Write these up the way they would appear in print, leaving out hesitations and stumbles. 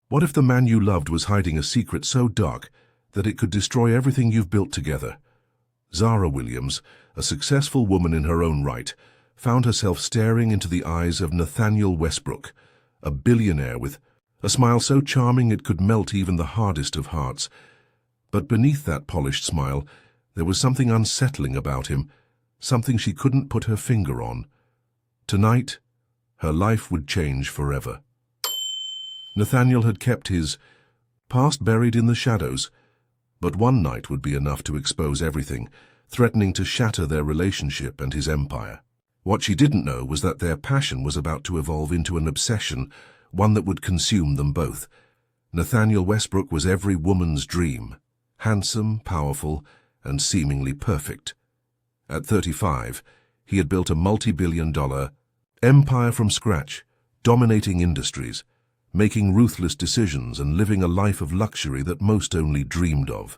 What if the man you loved was hiding a secret so dark that it could destroy everything you've built together? Zara Williams, a successful woman in her own right, found herself staring into the eyes of Nathaniel Westbrook, a billionaire with a smile so charming it could melt even the hardest of hearts. But beneath that polished smile, there was something unsettling about him, something she couldn't put her finger on. Tonight, her life would change forever. Nathaniel had kept his past buried in the shadows, but one night would be enough to expose everything, threatening to shatter their relationship and his empire. What she didn't know was that their passion was about to evolve into an obsession, one that would consume them both. Nathaniel Westbrook was every woman's dream, handsome, powerful, and seemingly perfect. At 35, he had built a multi-billion-dollar empire from scratch, dominating industries, making ruthless decisions and living a life of luxury that most only dreamed of.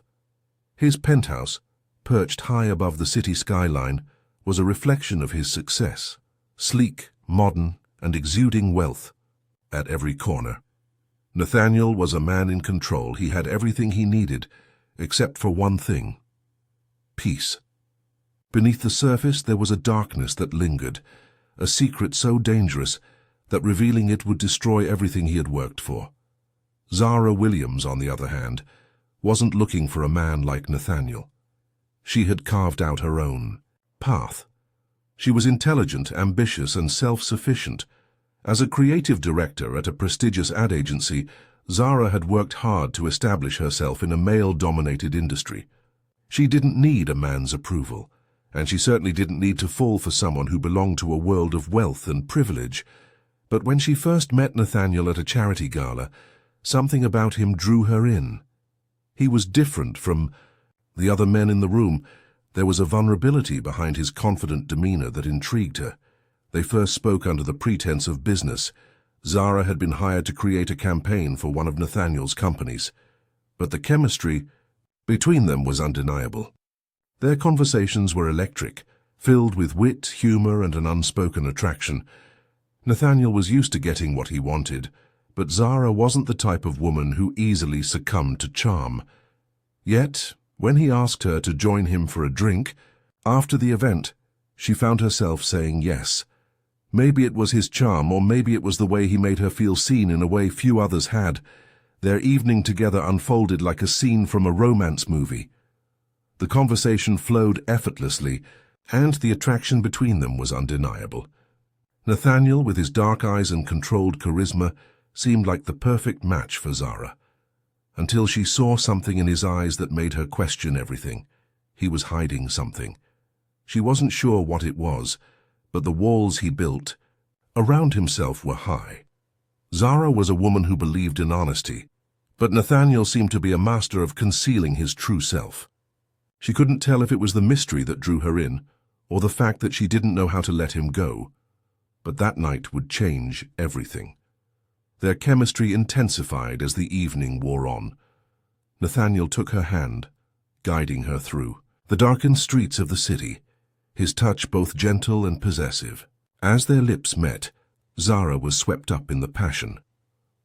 His penthouse, perched high above the city skyline, was a reflection of his success, sleek, modern, and exuding wealth at every corner. Nathaniel was a man in control. He had everything he needed, except for one thing: peace. Beneath the surface there was a darkness that lingered, a secret so dangerous that revealing it would destroy everything he had worked for. Zara Williams, on the other hand, wasn't looking for a man like Nathaniel. She had carved out her own path. She was intelligent, ambitious, and self-sufficient. As a creative director at a prestigious ad agency, Zara had worked hard to establish herself in a male-dominated industry. She didn't need a man's approval, and she certainly didn't need to fall for someone who belonged to a world of wealth and privilege. But when she first met Nathaniel at a charity gala, something about him drew her in. He was different from the other men in the room. There was a vulnerability behind his confident demeanor that intrigued her. They first spoke under the pretense of business. Zara had been hired to create a campaign for one of Nathaniel's companies. But the chemistry between them was undeniable. Their conversations were electric, filled with wit, humor, and an unspoken attraction. Nathaniel was used to getting what he wanted, but Zara wasn't the type of woman who easily succumbed to charm. Yet, when he asked her to join him for a drink, after the event, she found herself saying yes. Maybe it was his charm, or maybe it was the way he made her feel seen in a way few others had. Their evening together unfolded like a scene from a romance movie. The conversation flowed effortlessly, and the attraction between them was undeniable. Nathaniel, with his dark eyes and controlled charisma, seemed like the perfect match for Zara. Until she saw something in his eyes that made her question everything. He was hiding something. She wasn't sure what it was, but the walls he built around himself were high. Zara was a woman who believed in honesty, but Nathaniel seemed to be a master of concealing his true self. She couldn't tell if it was the mystery that drew her in, or the fact that she didn't know how to let him go. But that night would change everything. Their chemistry intensified as the evening wore on. Nathaniel took her hand, guiding her through the darkened streets of the city, his touch both gentle and possessive. As their lips met, Zara was swept up in the passion.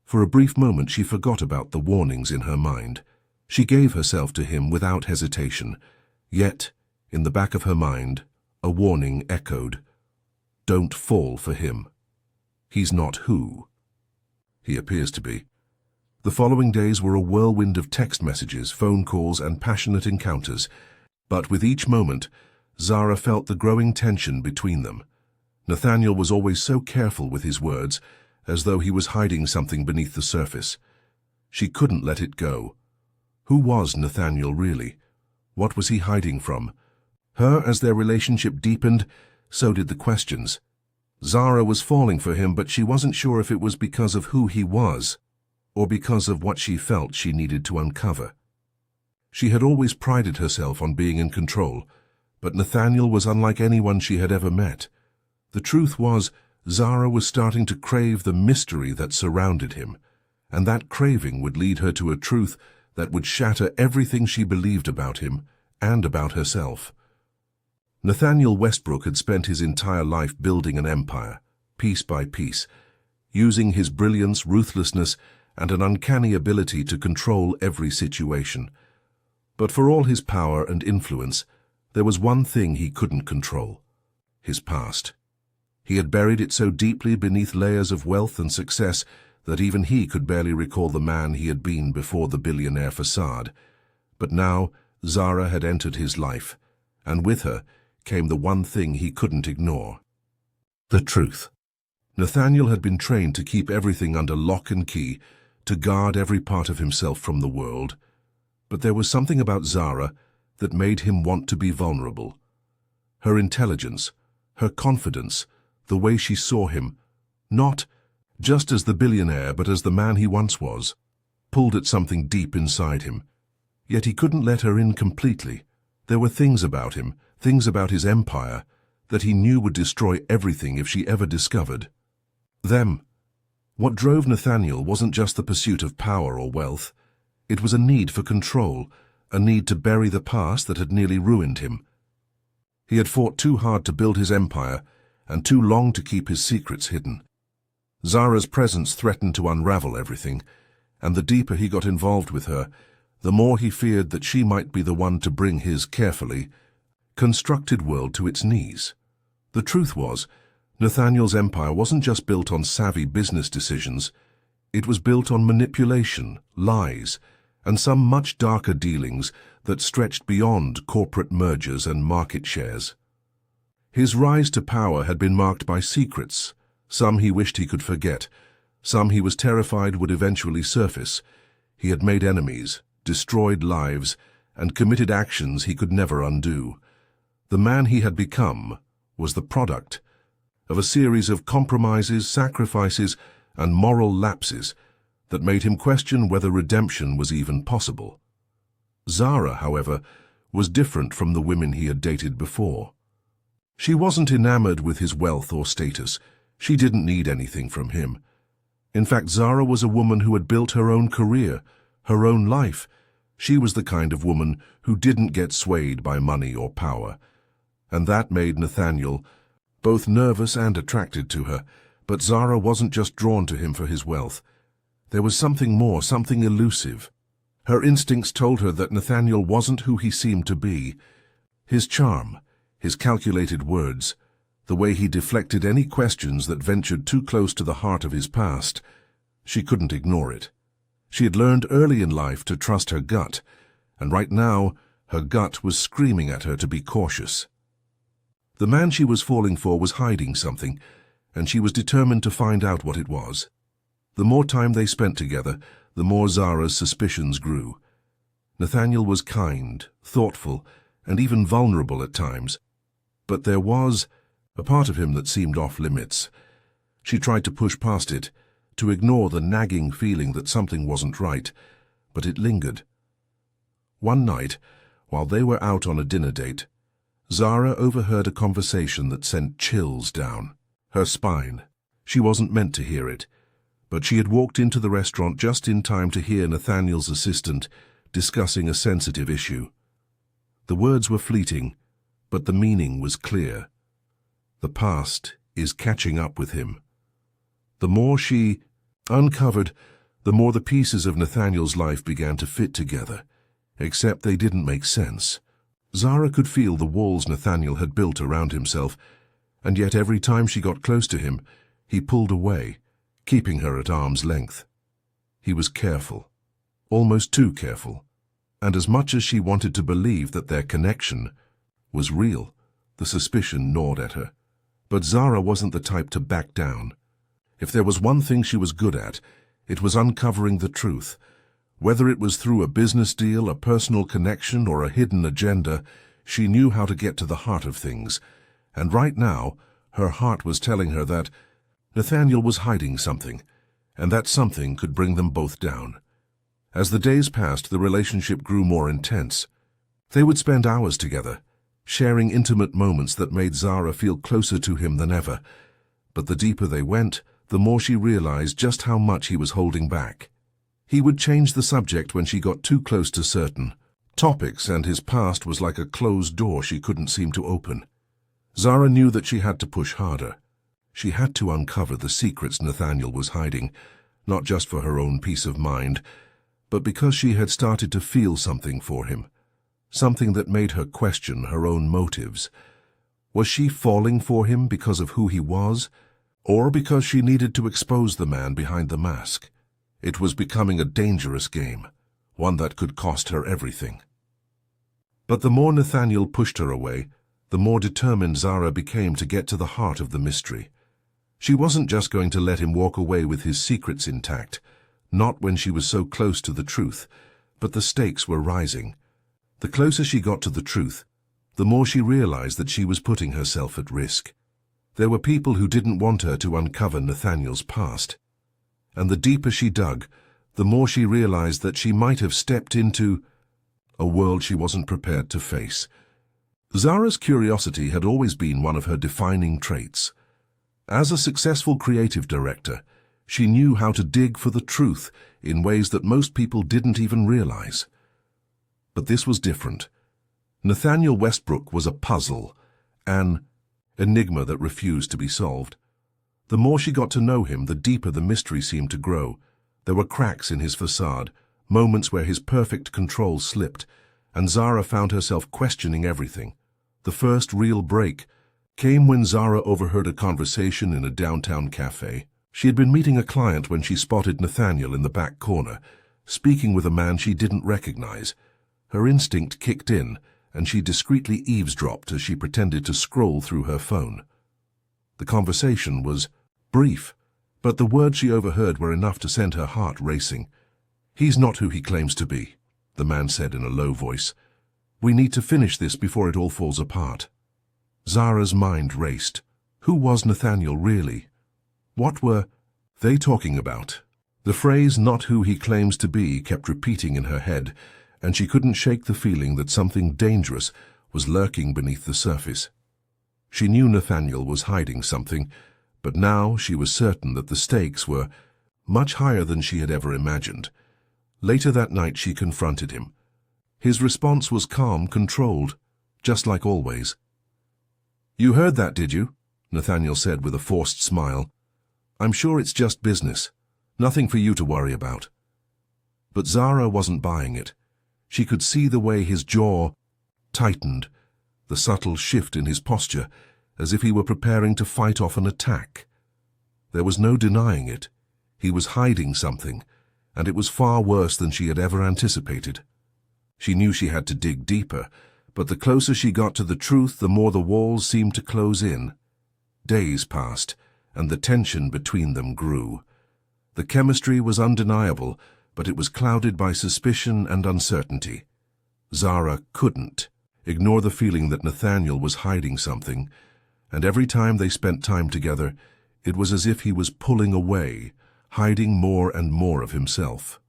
For a brief moment she forgot about the warnings in her mind. She gave herself to him without hesitation, yet, in the back of her mind, a warning echoed. Don't fall for him. He's not who he appears to be. The following days were a whirlwind of text messages, phone calls, and passionate encounters, but with each moment, Zara felt the growing tension between them. Nathaniel was always so careful with his words, as though he was hiding something beneath the surface. She couldn't let it go. Who was Nathaniel really? What was he hiding from her? As their relationship deepened, so did the questions. Zara was falling for him, but she wasn't sure if it was because of who he was, or because of what she felt she needed to uncover. She had always prided herself on being in control, but Nathaniel was unlike anyone she had ever met. The truth was, Zara was starting to crave the mystery that surrounded him, and that craving would lead her to a truth that would shatter everything she believed about him and about herself. Nathaniel Westbrook had spent his entire life building an empire, piece by piece, using his brilliance, ruthlessness, and an uncanny ability to control every situation. But for all his power and influence, there was one thing he couldn't control: his past. He had buried it so deeply beneath layers of wealth and success that even he could barely recall the man he had been before the billionaire facade. But now Zara had entered his life, and with her came the one thing he couldn't ignore: the truth. Nathaniel had been trained to keep everything under lock and key, to guard every part of himself from the world. But there was something about Zara that made him want to be vulnerable. Her intelligence, her confidence, the way she saw him, not just as the billionaire but as the man he once was, pulled at something deep inside him. Yet he couldn't let her in completely. There were things about him, things about his empire, that he knew would destroy everything if she ever discovered them. What drove Nathaniel wasn't just the pursuit of power or wealth. It was a need for control, a need to bury the past that had nearly ruined him. He had fought too hard to build his empire, and too long to keep his secrets hidden. Zara's presence threatened to unravel everything, and the deeper he got involved with her, the more he feared that she might be the one to bring his carefully constructed world to its knees. The truth was, Nathaniel's empire wasn't just built on savvy business decisions. It was built on manipulation, lies, and some much darker dealings that stretched beyond corporate mergers and market shares. His rise to power had been marked by secrets, some he wished he could forget, some he was terrified would eventually surface. He had made enemies, destroyed lives, and committed actions he could never undo. The man he had become was the product of a series of compromises, sacrifices, and moral lapses that made him question whether redemption was even possible. Zara, however, was different from the women he had dated before. She wasn't enamored with his wealth or status. She didn't need anything from him. In fact, Zara was a woman who had built her own career, her own life. She was the kind of woman who didn't get swayed by money or power. And that made Nathaniel both nervous and attracted to her. But Zara wasn't just drawn to him for his wealth. There was something more, something elusive. Her instincts told her that Nathaniel wasn't who he seemed to be. His charm, his calculated words, the way he deflected any questions that ventured too close to the heart of his past. She couldn't ignore it. She had learned early in life to trust her gut, and right now her gut was screaming at her to be cautious. The man she was falling for was hiding something, and she was determined to find out what it was. The more time they spent together, the more Zara's suspicions grew. Nathaniel was kind, thoughtful, and even vulnerable at times. But there was a part of him that seemed off limits. She tried to push past it, to ignore the nagging feeling that something wasn't right, but it lingered. One night, while they were out on a dinner date, Zara overheard a conversation that sent chills down her spine. She wasn't meant to hear it, but she had walked into the restaurant just in time to hear Nathaniel's assistant discussing a sensitive issue. The words were fleeting, but the meaning was clear. The past is catching up with him. The more she uncovered, the more the pieces of Nathaniel's life began to fit together, except they didn't make sense. Zara could feel the walls Nathaniel had built around himself, and yet every time she got close to him, he pulled away, keeping her at arm's length. He was careful, almost too careful, and as much as she wanted to believe that their connection was real, the suspicion gnawed at her. But Zara wasn't the type to back down. If there was one thing she was good at, it was uncovering the truth. Whether it was through a business deal, a personal connection, or a hidden agenda, she knew how to get to the heart of things. And right now, her heart was telling her that Nathaniel was hiding something, and that something could bring them both down. As the days passed, the relationship grew more intense. They would spend hours together, sharing intimate moments that made Zara feel closer to him than ever. But the deeper they went, the more she realized just how much he was holding back. He would change the subject when she got too close to certain topics, and his past was like a closed door she couldn't seem to open. Zara knew that she had to push harder. She had to uncover the secrets Nathaniel was hiding, not just for her own peace of mind, but because she had started to feel something for him, something that made her question her own motives. Was she falling for him because of who he was, or because she needed to expose the man behind the mask? It was becoming a dangerous game, one that could cost her everything. But the more Nathaniel pushed her away, the more determined Zara became to get to the heart of the mystery. She wasn't just going to let him walk away with his secrets intact, not when she was so close to the truth, but the stakes were rising. The closer she got to the truth, the more she realized that she was putting herself at risk. There were people who didn't want her to uncover Nathaniel's past. And the deeper she dug, the more she realized that she might have stepped into a world she wasn't prepared to face. Zara's curiosity had always been one of her defining traits. As a successful creative director, she knew how to dig for the truth in ways that most people didn't even realize. But this was different. Nathaniel Westbrook was a puzzle, an enigma that refused to be solved. The more she got to know him, the deeper the mystery seemed to grow. There were cracks in his facade, moments where his perfect control slipped, and Zara found herself questioning everything. The first real break came when Zara overheard a conversation in a downtown cafe. She had been meeting a client when she spotted Nathaniel in the back corner, speaking with a man she didn't recognize. Her instinct kicked in, and she discreetly eavesdropped as she pretended to scroll through her phone. The conversation was brief, but the words she overheard were enough to send her heart racing. "He's not who he claims to be," the man said in a low voice. "We need to finish this before it all falls apart." Zara's mind raced. Who was Nathaniel really? What were they talking about? The phrase, "not who he claims to be," kept repeating in her head, and she couldn't shake the feeling that something dangerous was lurking beneath the surface. She knew Nathaniel was hiding something, but now she was certain that the stakes were much higher than she had ever imagined. Later that night she confronted him. His response was calm, controlled, just like always. "You heard that, did you?" Nathaniel said with a forced smile. "I'm sure it's just business. Nothing for you to worry about." But Zara wasn't buying it. She could see the way his jaw tightened, the subtle shift in his posture, as if he were preparing to fight off an attack. There was no denying it. He was hiding something, and it was far worse than she had ever anticipated. She knew she had to dig deeper, but the closer she got to the truth, the more the walls seemed to close in. Days passed, and the tension between them grew. The chemistry was undeniable, but it was clouded by suspicion and uncertainty. Zara couldn't ignore the feeling that Nathaniel was hiding something, and every time they spent time together, it was as if he was pulling away, hiding more and more of himself.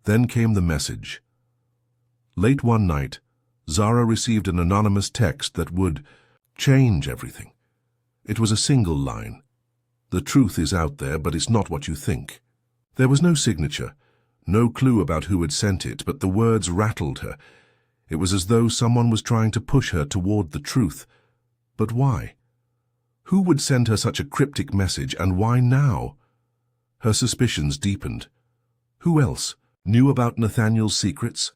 Then came the message. Late one night, Zara received an anonymous text that would change everything. It was a single line. "The truth is out there, but it's not what you think." There was no signature, no clue about who had sent it, but the words rattled her. It was as though someone was trying to push her toward the truth. But why? Who would send her such a cryptic message, and why now? Her suspicions deepened. Who else knew about Nathaniel's secrets?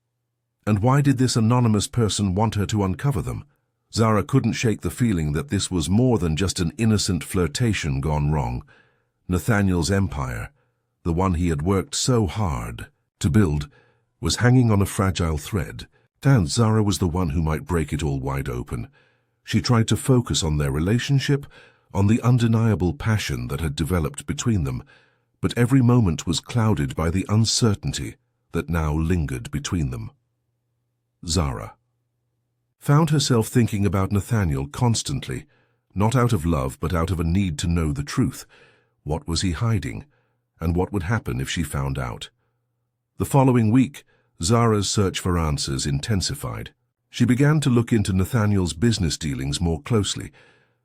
And why did this anonymous person want her to uncover them? Zara couldn't shake the feeling that this was more than just an innocent flirtation gone wrong. Nathaniel's empire, the one he had worked so hard to build, was hanging on a fragile thread, and Zara was the one who might break it all wide open. She tried to focus on their relationship, on the undeniable passion that had developed between them, but every moment was clouded by the uncertainty that now lingered between them. Zara found herself thinking about Nathaniel constantly, not out of love but out of a need to know the truth. What was he hiding, and what would happen if she found out? The following week, Zara's search for answers intensified. She began to look into Nathaniel's business dealings more closely,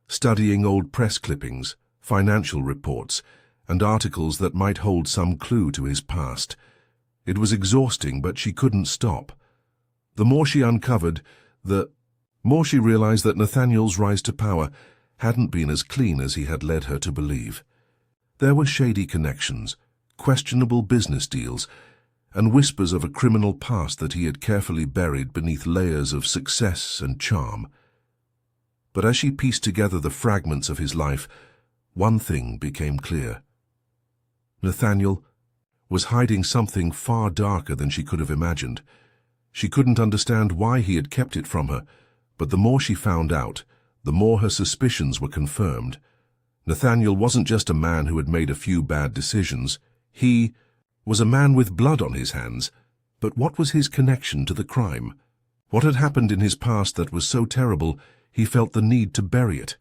studying old press clippings, financial reports, and articles that might hold some clue to his past. It was exhausting, but she couldn't stop. The more she uncovered, the more she realized that Nathaniel's rise to power hadn't been as clean as he had led her to believe. There were shady connections, questionable business deals, and whispers of a criminal past that he had carefully buried beneath layers of success and charm. But as she pieced together the fragments of his life, one thing became clear. Nathaniel was hiding something far darker than she could have imagined. She couldn't understand why he had kept it from her, but the more she found out, the more her suspicions were confirmed. Nathaniel wasn't just a man who had made a few bad decisions. He was a man with blood on his hands. But what was his connection to the crime? What had happened in his past that was so terrible he felt the need to bury it?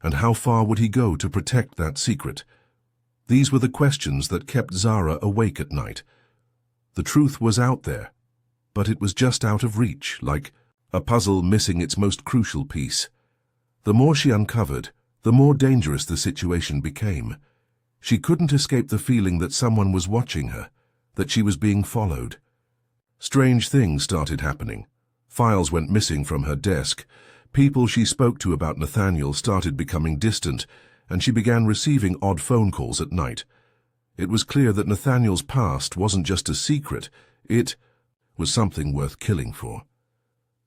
And how far would he go to protect that secret? These were the questions that kept Zara awake at night. The truth was out there, but it was just out of reach, like a puzzle missing its most crucial piece. The more she uncovered, the more dangerous the situation became. She couldn't escape the feeling that someone was watching her, that she was being followed. Strange things started happening. Files went missing from her desk. People she spoke to about Nathaniel started becoming distant, and she began receiving odd phone calls at night. It was clear that Nathaniel's past wasn't just a secret, it was something worth killing for.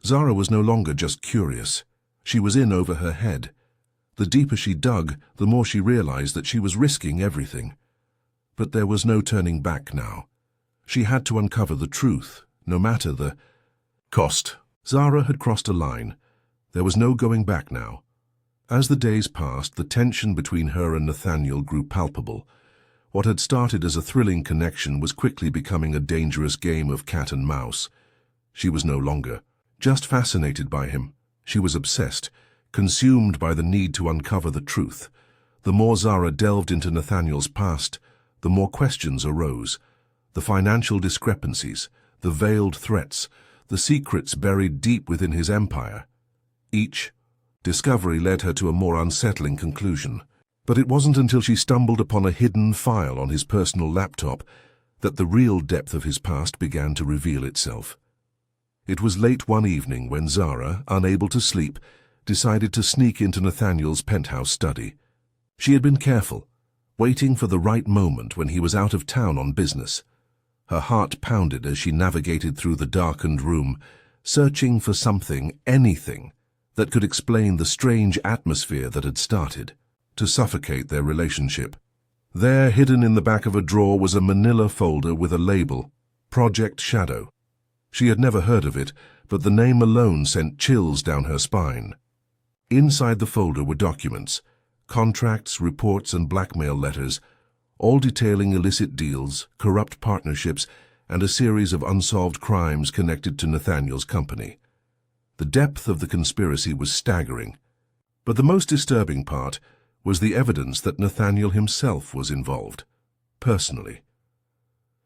Zara was no longer just curious. She was in over her head. The deeper she dug, the more she realized that she was risking everything. But there was no turning back now. She had to uncover the truth, no matter the cost. Zara had crossed a line. There was no going back now. As the days passed, the tension between her and Nathaniel grew palpable. What had started as a thrilling connection was quickly becoming a dangerous game of cat and mouse. She was no longer just fascinated by him. She was obsessed, consumed by the need to uncover the truth. The more Zara delved into Nathaniel's past, the more questions arose. The financial discrepancies, the veiled threats, the secrets buried deep within his empire. Each discovery led her to a more unsettling conclusion. But it wasn't until she stumbled upon a hidden file on his personal laptop that the real depth of his past began to reveal itself. It was late one evening when Zara, unable to sleep, decided to sneak into Nathaniel's penthouse study. She had been careful, waiting for the right moment when he was out of town on business. Her heart pounded as she navigated through the darkened room, searching for something, anything, that could explain the strange atmosphere that had started to suffocate their relationship. There, hidden in the back of a drawer, was a manila folder with a label, Project Shadow. She had never heard of it, but the name alone sent chills down her spine. Inside the folder were documents, contracts, reports, and blackmail letters, all detailing illicit deals, corrupt partnerships, and a series of unsolved crimes connected to Nathaniel's company. The depth of the conspiracy was staggering, but the most disturbing part was the evidence that Nathaniel himself was involved, personally.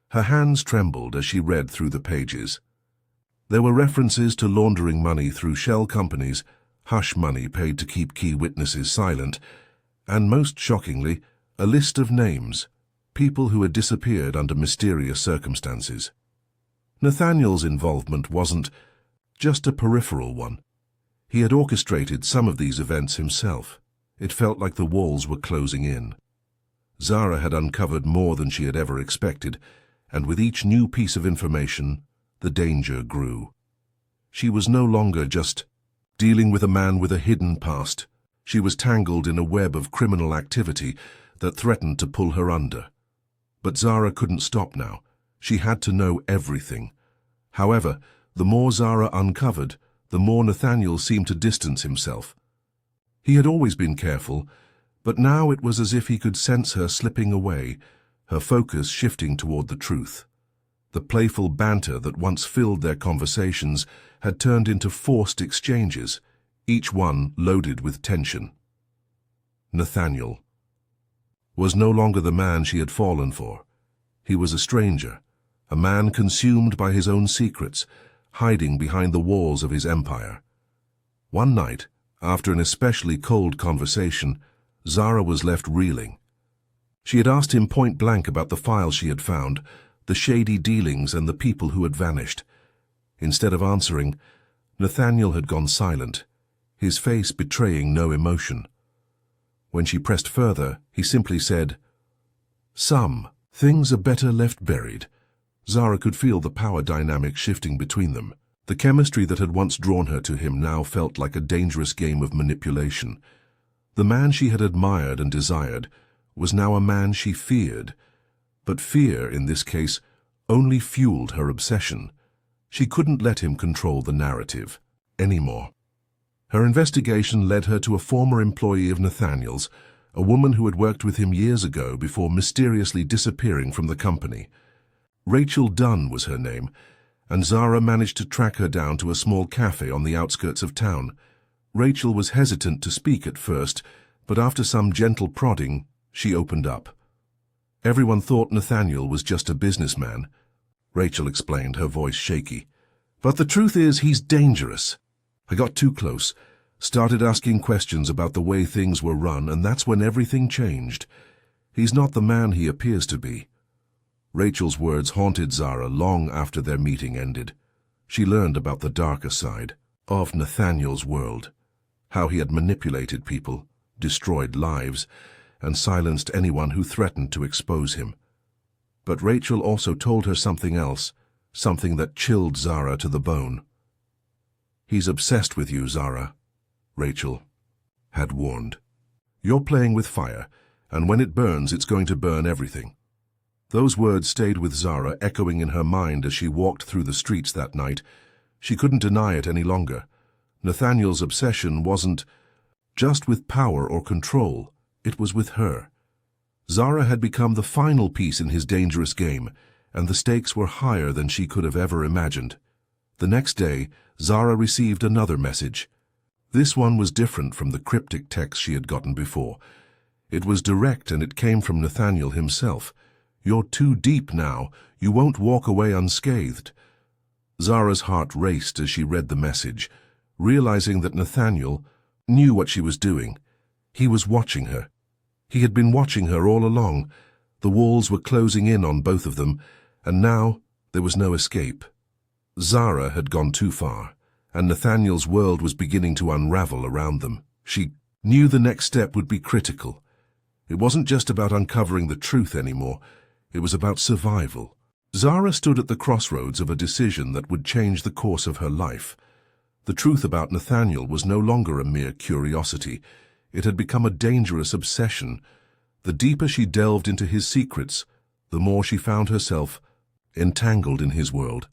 Her hands trembled as she read through the pages. There were references to laundering money through shell companies, hush money paid to keep key witnesses silent, and most shockingly, a list of names, people who had disappeared under mysterious circumstances. Nathaniel's involvement wasn't just a peripheral one. He had orchestrated some of these events himself. It felt like the walls were closing in. Zara had uncovered more than she had ever expected, and with each new piece of information, the danger grew. She was no longer just dealing with a man with a hidden past. She was tangled in a web of criminal activity that threatened to pull her under. But Zara couldn't stop now. She had to know everything. However, the more Zara uncovered, the more Nathaniel seemed to distance himself. He had always been careful, but now it was as if he could sense her slipping away, her focus shifting toward the truth. The playful banter that once filled their conversations had turned into forced exchanges, each one loaded with tension. Nathaniel was no longer the man she had fallen for. He was a stranger, a man consumed by his own secrets, hiding behind the walls of his empire. One night, after an especially cold conversation, Zara was left reeling. She had asked him point-blank about the files she had found, the shady dealings and the people who had vanished. Instead of answering, Nathaniel had gone silent, his face betraying no emotion. When she pressed further, he simply said, Some things are better left buried. Zara could feel the power dynamic shifting between them. The chemistry that had once drawn her to him now felt like a dangerous game of manipulation. The man she had admired and desired was now a man she feared. But fear, in this case, only fueled her obsession. She couldn't let him control the narrative anymore. Her investigation led her to a former employee of Nathaniel's, a woman who had worked with him years ago before mysteriously disappearing from the company. Rachel Dunn was her name, and Zara managed to track her down to a small cafe on the outskirts of town. Rachel was hesitant to speak at first, but after some gentle prodding, she opened up. Everyone thought Nathaniel was just a businessman, Rachel explained, her voice shaky. But the truth is, he's dangerous. I got too close, started asking questions about the way things were run, and that's when everything changed. He's not the man he appears to be. Rachel's words haunted Zara long after their meeting ended. She learned about the darker side of Nathaniel's world, how he had manipulated people, destroyed lives, and silenced anyone who threatened to expose him. But Rachel also told her something else, something that chilled Zara to the bone. He's obsessed with you, Zara, Rachel had warned. You're playing with fire, and when it burns, it's going to burn everything. Those words stayed with Zara, echoing in her mind as she walked through the streets that night. She couldn't deny it any longer. Nathaniel's obsession wasn't just with power or control, it was with her. Zara had become the final piece in his dangerous game, and the stakes were higher than she could have ever imagined. The next day, Zara received another message. This one was different from the cryptic text she had gotten before. It was direct, and it came from Nathaniel himself. You're too deep now. You won't walk away unscathed. Zara's heart raced as she read the message, realizing that Nathaniel knew what she was doing. He was watching her. He had been watching her all along. The walls were closing in on both of them, and now there was no escape. Zara had gone too far, and Nathaniel's world was beginning to unravel around them. She knew the next step would be critical. It wasn't just about uncovering the truth anymore. It was about survival. Zara stood at the crossroads of a decision that would change the course of her life. The truth about Nathaniel was no longer a mere curiosity. It had become a dangerous obsession. The deeper she delved into his secrets, the more she found herself entangled in his world,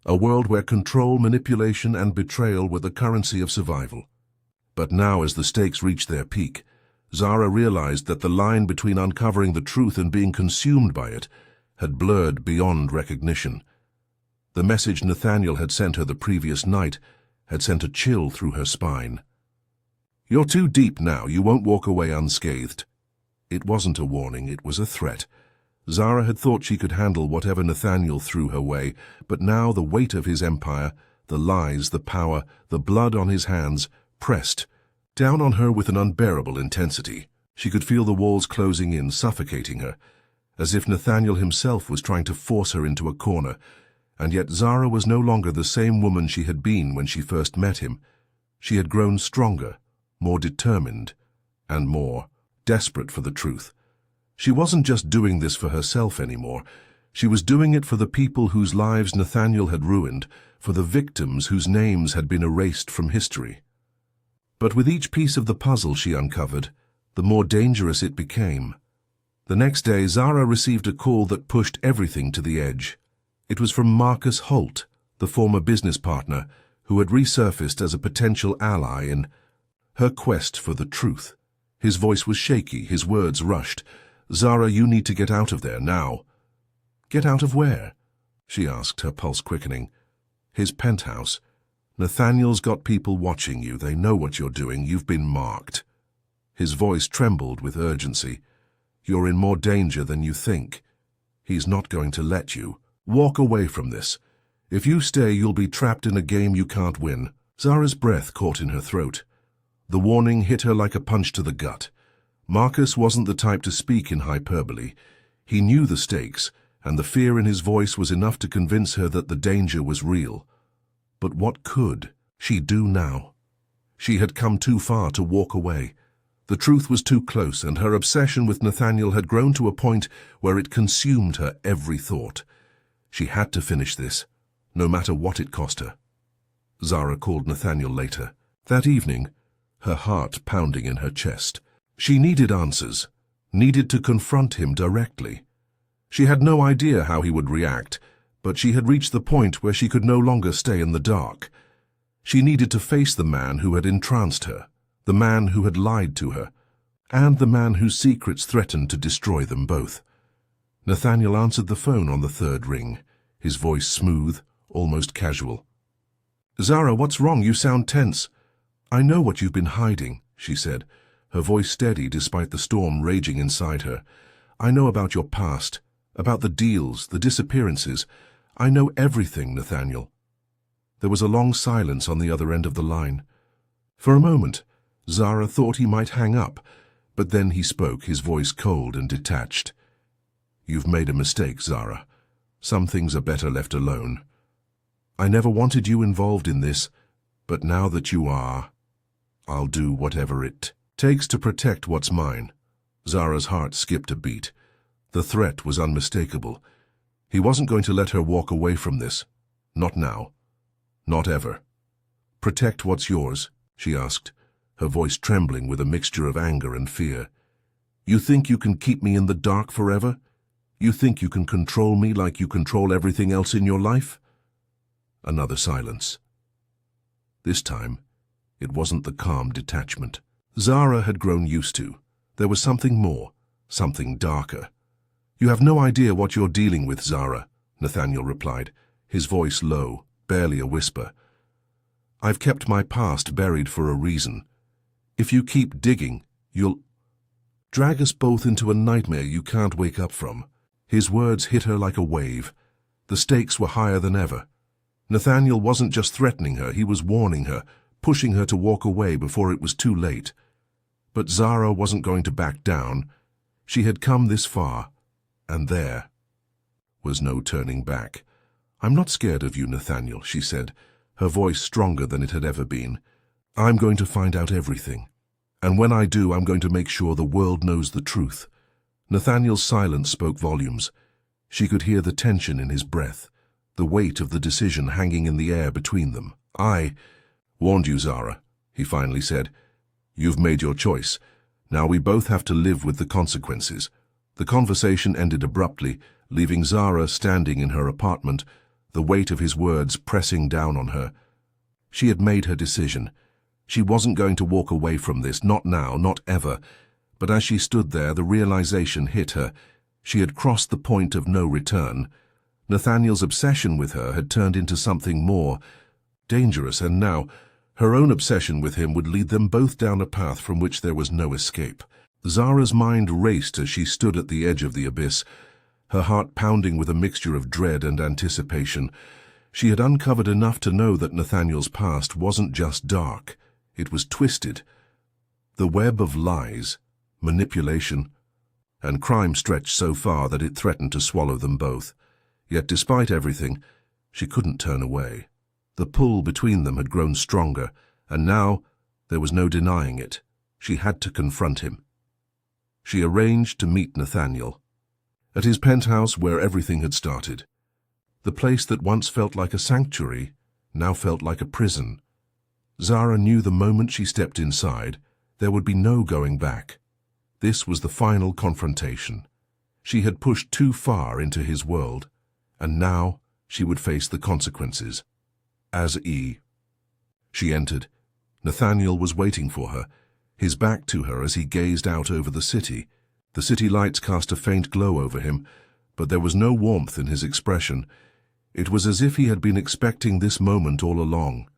a world where control, manipulation, and betrayal were the currency of survival. But now, as the stakes reached their peak, Zara realized that the line between uncovering the truth and being consumed by it had blurred beyond recognition. The message Nathaniel had sent her the previous night had sent a chill through her spine. You're too deep now. You won't walk away unscathed. It wasn't a warning, it was a threat. Zara had thought she could handle whatever Nathaniel threw her way, but now the weight of his empire, the lies, the power, the blood on his hands, pressed down on her with an unbearable intensity. She could feel the walls closing in, suffocating her, as if Nathaniel himself was trying to force her into a corner. And yet Zara was no longer the same woman she had been when she first met him. She had grown stronger, more determined, and more desperate for the truth. She wasn't just doing this for herself anymore. She was doing it for the people whose lives Nathaniel had ruined, for the victims whose names had been erased from history. But with each piece of the puzzle she uncovered, the more dangerous it became. The next day, Zara received a call that pushed everything to the edge. It was from Marcus Holt, the former business partner, who had resurfaced as a potential ally in her quest for the truth. His voice was shaky, his words rushed. Zara, you need to get out of there now. Get out of where? She asked, her pulse quickening. His penthouse. Nathaniel's got people watching you. They know what you're doing. You've been marked. His voice trembled with urgency. You're in more danger than you think. He's not going to let you. Walk away from this. If you stay, you'll be trapped in a game you can't win. Zara's breath caught in her throat. The warning hit her like a punch to the gut. Marcus wasn't the type to speak in hyperbole. He knew the stakes, and the fear in his voice was enough to convince her that the danger was real. But what could she do now? She had come too far to walk away. The truth was too close, and her obsession with Nathaniel had grown to a point where it consumed her every thought. She had to finish this, no matter what it cost her. Zara called Nathaniel later. That evening, her heart pounding in her chest. She needed answers, needed to confront him directly. She had no idea how he would react, but she had reached the point where she could no longer stay in the dark. She needed to face the man who had entranced her, the man who had lied to her, and the man whose secrets threatened to destroy them both. Nathaniel answered the phone on the third ring, his voice smooth, almost casual. "Zara, what's wrong? You sound tense." "I know what you've been hiding," she said, her voice steady despite the storm raging inside her. "I know about your past, about the deals, the disappearances. I know everything, Nathaniel." There was a long silence on the other end of the line. For a moment, Zara thought he might hang up, but then he spoke, his voice cold and detached. "You've made a mistake, Zara. Some things are better left alone. I never wanted you involved in this, but now that you are, I'll do whatever it takes to protect what's mine." Zara's heart skipped a beat. The threat was unmistakable. He wasn't going to let her walk away from this. Not now. Not ever. "Protect what's yours?" she asked, her voice trembling with a mixture of anger and fear. "You think you can keep me in the dark forever? You think you can control me like you control everything else in your life?" Another silence. This time, it wasn't the calm detachment Zara had grown used to. There was something more, something darker. "You have no idea what you're dealing with, Zara," Nathaniel replied, his voice low, barely a whisper. "I've kept my past buried for a reason. If you keep digging, you'll drag us both into a nightmare you can't wake up from." His words hit her like a wave. The stakes were higher than ever. Nathaniel wasn't just threatening her, he was warning her, pushing her to walk away before it was too late. But Zara wasn't going to back down. She had come this far, and there was no turning back. "I'm not scared of you, Nathaniel," she said, her voice stronger than it had ever been. "I'm going to find out everything. And when I do, I'm going to make sure the world knows the truth." Nathaniel's silence spoke volumes. She could hear the tension in his breath, the weight of the decision hanging in the air between them. "I warned you, Zara," he finally said. "You've made your choice. Now we both have to live with the consequences." The conversation ended abruptly, leaving Zara standing in her apartment, the weight of his words pressing down on her. She had made her decision. She wasn't going to walk away from this, not now, not ever. But as she stood there, the realization hit her. She had crossed the point of no return. Nathaniel's obsession with her had turned into something more dangerous, and now her own obsession with him would lead them both down a path from which there was no escape. Zara's mind raced as she stood at the edge of the abyss, her heart pounding with a mixture of dread and anticipation. She had uncovered enough to know that Nathaniel's past wasn't just dark, it was twisted. The web of lies, manipulation, and crime stretched so far that it threatened to swallow them both. Yet despite everything, she couldn't turn away. The pull between them had grown stronger, and now there was no denying it. She had to confront him. She arranged to meet Nathaniel at his penthouse where everything had started. The place that once felt like a sanctuary now felt like a prison. Zara knew the moment she stepped inside, there would be no going back. This was the final confrontation. She had pushed too far into his world, and now she would face the consequences. She entered. Nathaniel was waiting for her, his back to her as he gazed out over the city. The city lights cast a faint glow over him, but there was no warmth in his expression. It was as if he had been expecting this moment all along.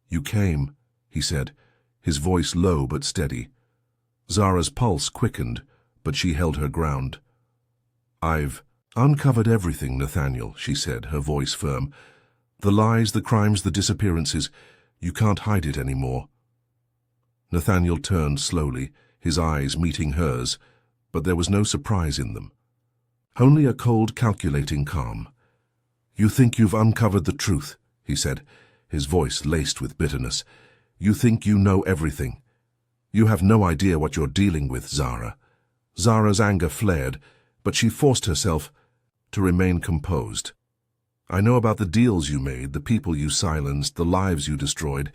"You came," he said, his voice low but steady. Zara's pulse quickened, but she held her ground. "I've uncovered everything, Nathaniel," she said, her voice firm. "The lies, the crimes, the disappearances. You can't hide it anymore." Nathaniel turned slowly, his eyes meeting hers, but there was no surprise in them. Only a cold, calculating calm. "You think you've uncovered the truth," he said, his voice laced with bitterness. "You think you know everything. You have no idea what you're dealing with, Zara. Zara's anger flared, but she forced herself to remain composed. I know about the deals you made, the people you silenced, the lives you destroyed.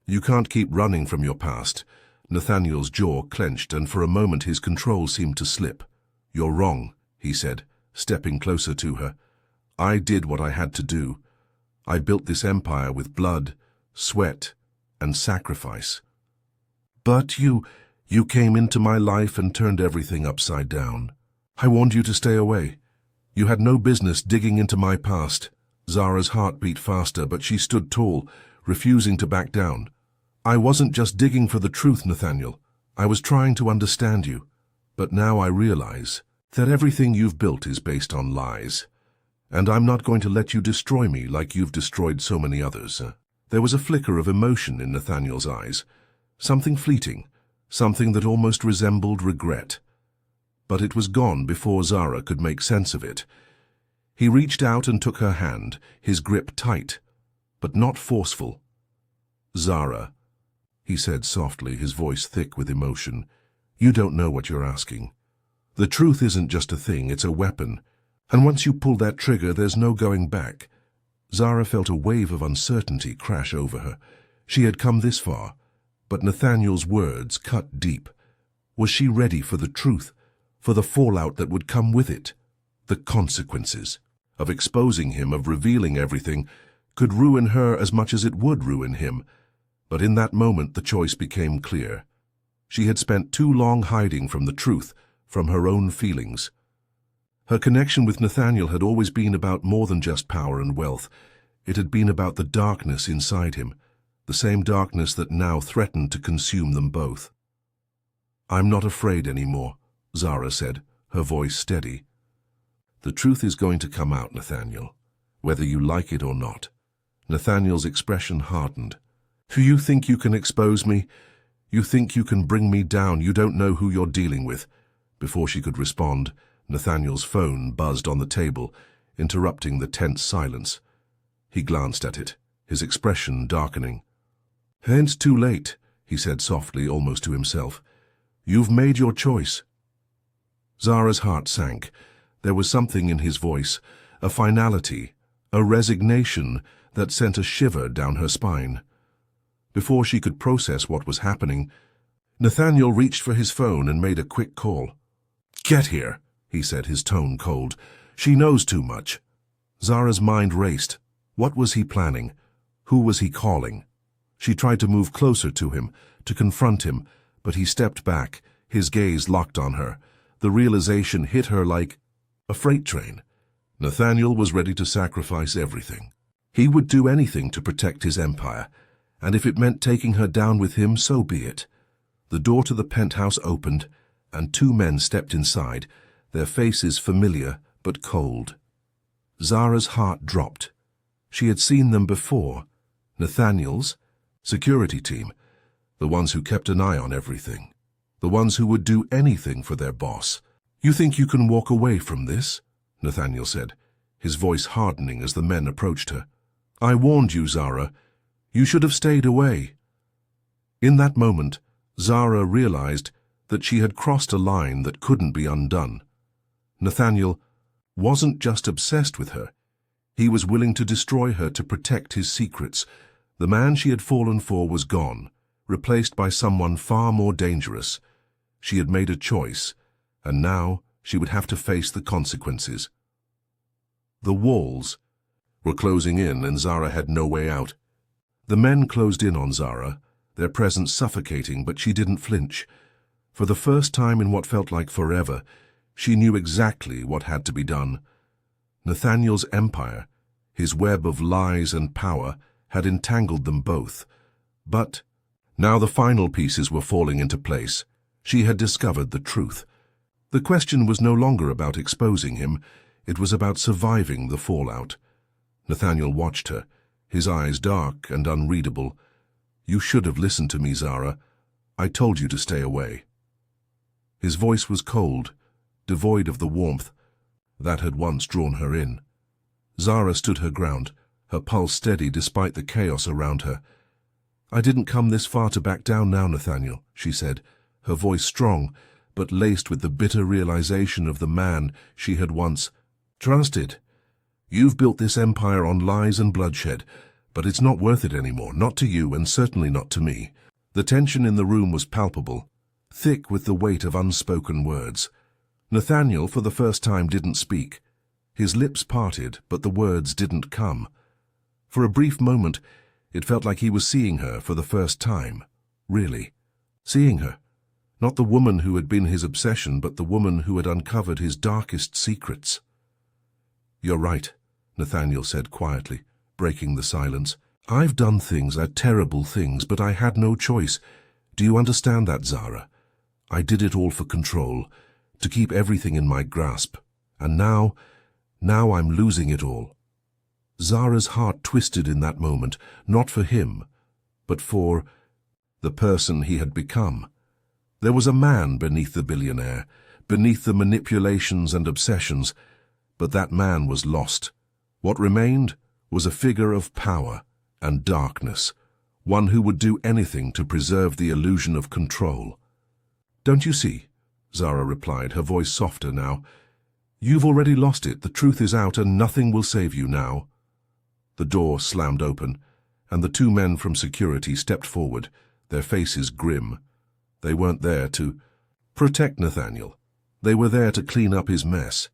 You can't keep running from your past. Nathaniel's jaw clenched, and for a moment his control seemed to slip. You're wrong, he said, stepping closer to her. I did what I had to do. I built this empire with blood, sweat, and sacrifice. But you came into my life and turned everything upside down. I warned you to stay away. You had no business digging into my past. Zara's heart beat faster, but she stood tall, refusing to back down. I wasn't just digging for the truth, Nathaniel. I was trying to understand you. But now I realize that everything you've built is based on lies. And I'm not going to let you destroy me like you've destroyed so many others. There was a flicker of emotion in Nathaniel's eyes. Something fleeting, something that almost resembled regret. But it was gone before Zara could make sense of it. He reached out and took her hand, his grip tight, but not forceful. Zara, he said softly, his voice thick with emotion, you don't know what you're asking. The truth isn't just a thing, it's a weapon. And once you pull that trigger, there's no going back. Zara felt a wave of uncertainty crash over her. She had come this far, but Nathaniel's words cut deep. Was she ready for the truth, for the fallout that would come with it? The consequences of exposing him, of revealing everything, could ruin her as much as it would ruin him. But in that moment the choice became clear. She had spent too long hiding from the truth, from her own feelings. Her connection with Nathaniel had always been about more than just power and wealth. It had been about the darkness inside him, the same darkness that now threatened to consume them both. I'm not afraid anymore, Zara said, her voice steady. The truth is going to come out, Nathaniel, whether you like it or not. Nathaniel's expression hardened. Do you think you can expose me? You think you can bring me down? You don't know who you're dealing with. Before she could respond, Nathaniel's phone buzzed on the table, interrupting the tense silence. He glanced at it, his expression darkening. It's too late, he said softly, almost to himself. You've made your choice. Zara's heart sank. There was something in his voice, a finality, a resignation that sent a shiver down her spine. Before she could process what was happening, Nathaniel reached for his phone and made a quick call. Get here, he said, his tone cold. She knows too much. Zara's mind raced. What was he planning? Who was he calling? She tried to move closer to him, to confront him, but he stepped back, his gaze locked on her. The realization hit her like a freight train. Nathaniel was ready to sacrifice everything. He would do anything to protect his empire, and if it meant taking her down with him, so be it. The door to the penthouse opened, and two men stepped inside, their faces familiar but cold. Zara's heart dropped. She had seen them before. Nathaniel's security team, the ones who kept an eye on everything, the ones who would do anything for their boss. You think you can walk away from this? Nathaniel said, his voice hardening as the men approached her. I warned you, Zara. You should have stayed away. In that moment, Zara realized that she had crossed a line that couldn't be undone. Nathaniel wasn't just obsessed with her. He was willing to destroy her to protect his secrets. The man she had fallen for was gone, replaced by someone far more dangerous. She had made a choice, and now she would have to face the consequences. The walls were closing in, and Zara had no way out. The men closed in on Zara, their presence suffocating, but she didn't flinch. For the first time in what felt like forever, she knew exactly what had to be done. Nathaniel's empire, his web of lies and power, had entangled them both. But now the final pieces were falling into place. She had discovered the truth. The question was no longer about exposing him. It was about surviving the fallout. Nathaniel watched her, his eyes dark and unreadable. You should have listened to me, Zara. I told you to stay away. His voice was cold, devoid of the warmth that had once drawn her in. Zara stood her ground, her pulse steady despite the chaos around her. I didn't come this far to back down now, Nathaniel, she said, her voice strong, but laced with the bitter realization of the man she had once trusted. You've built this empire on lies and bloodshed, but it's not worth it anymore, not to you and certainly not to me. The tension in the room was palpable, thick with the weight of unspoken words. Nathaniel, for the first time, didn't speak. His lips parted, but the words didn't come. For a brief moment, it felt like he was seeing her for the first time. Really. Seeing her. Not the woman who had been his obsession, but the woman who had uncovered his darkest secrets. You're right, Nathaniel said quietly, breaking the silence. I've done things, terrible things, but I had no choice. Do you understand that, Zara? I did it all for control, to keep everything in my grasp. And now I'm losing it all. Zara's heart twisted in that moment, not for him, but for the person he had become. There was a man beneath the billionaire, beneath the manipulations and obsessions, but that man was lost. What remained was a figure of power and darkness, one who would do anything to preserve the illusion of control. Don't you see? Zara replied, her voice softer now. You've already lost it, the truth is out, and nothing will save you now. The door slammed open, and the two men from security stepped forward, their faces grim. They weren't there to protect Nathaniel. They were there to clean up his mess.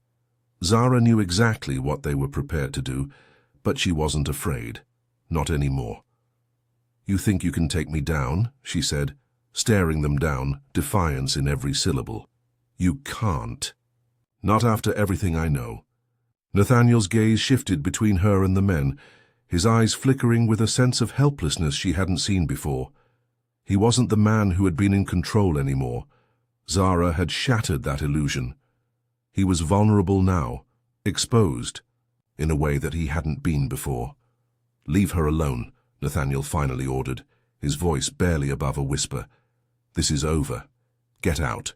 Zara knew exactly what they were prepared to do, but she wasn't afraid. Not anymore. You think you can take me down? She said, staring them down, defiance in every syllable. You can't. Not after everything I know. Nathaniel's gaze shifted between her and the men, his eyes flickering with a sense of helplessness she hadn't seen before. He wasn't the man who had been in control anymore. Zara had shattered that illusion. He was vulnerable now, exposed, in a way that he hadn't been before. Leave her alone, Nathaniel finally ordered, his voice barely above a whisper. This is over. Get out.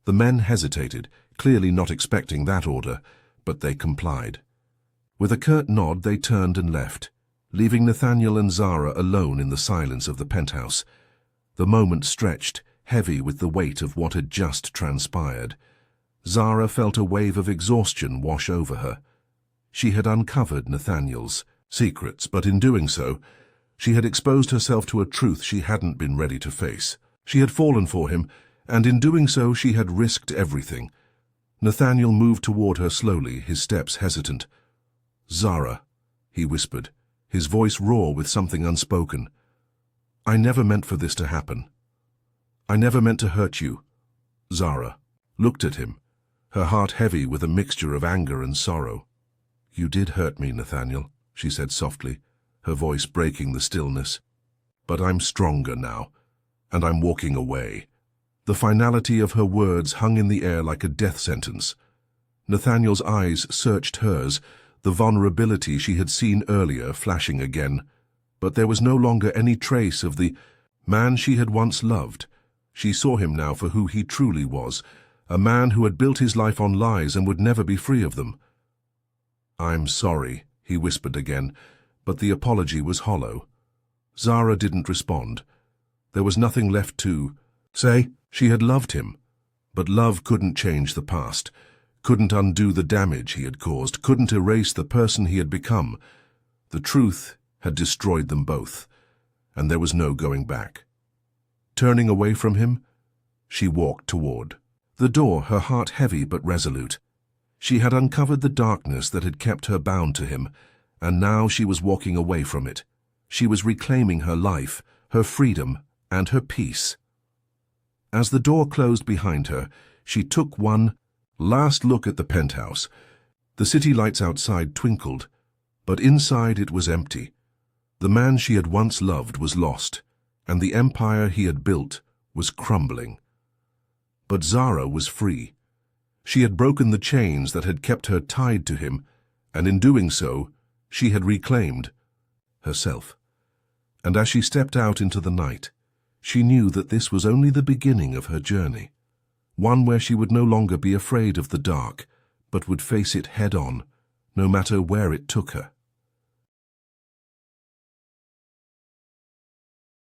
The men hesitated, clearly not expecting that order, but they complied. With a curt nod, they turned and left, leaving Nathaniel and Zara alone in the silence of the penthouse. The moment stretched, heavy with the weight of what had just transpired. Zara felt a wave of exhaustion wash over her. She had uncovered Nathaniel's secrets, but in doing so, she had exposed herself to a truth she hadn't been ready to face. She had fallen for him, and in doing so she had risked everything. Nathaniel moved toward her slowly, his steps hesitant. Zara, he whispered, his voice raw with something unspoken. I never meant for this to happen. I never meant to hurt you. Zara looked at him, her heart heavy with a mixture of anger and sorrow. You did hurt me, Nathaniel, she said softly, her voice breaking the stillness. But I'm stronger now, and I'm walking away. The finality of her words hung in the air like a death sentence. Nathaniel's eyes searched hers, the vulnerability she had seen earlier flashing again. But there was no longer any trace of the man she had once loved. She saw him now for who he truly was, a man who had built his life on lies and would never be free of them. I'm sorry, he whispered again, but the apology was hollow. Zara didn't respond. There was nothing left to say. She had loved him, but love couldn't change the past, couldn't undo the damage he had caused, couldn't erase the person he had become. The truth had destroyed them both, and there was no going back. Turning away from him, she walked toward the door, her heart heavy but resolute. She had uncovered the darkness that had kept her bound to him, and now she was walking away from it. She was reclaiming her life, her freedom, and her peace. As the door closed behind her, she took one last look at the penthouse. The city lights outside twinkled, but inside it was empty. The man she had once loved was lost, and the empire he had built was crumbling. But Zara was free. She had broken the chains that had kept her tied to him, and in doing so, she had reclaimed herself. And as she stepped out into the night, she knew that this was only the beginning of her journey, one where she would no longer be afraid of the dark, but would face it head-on, no matter where it took her.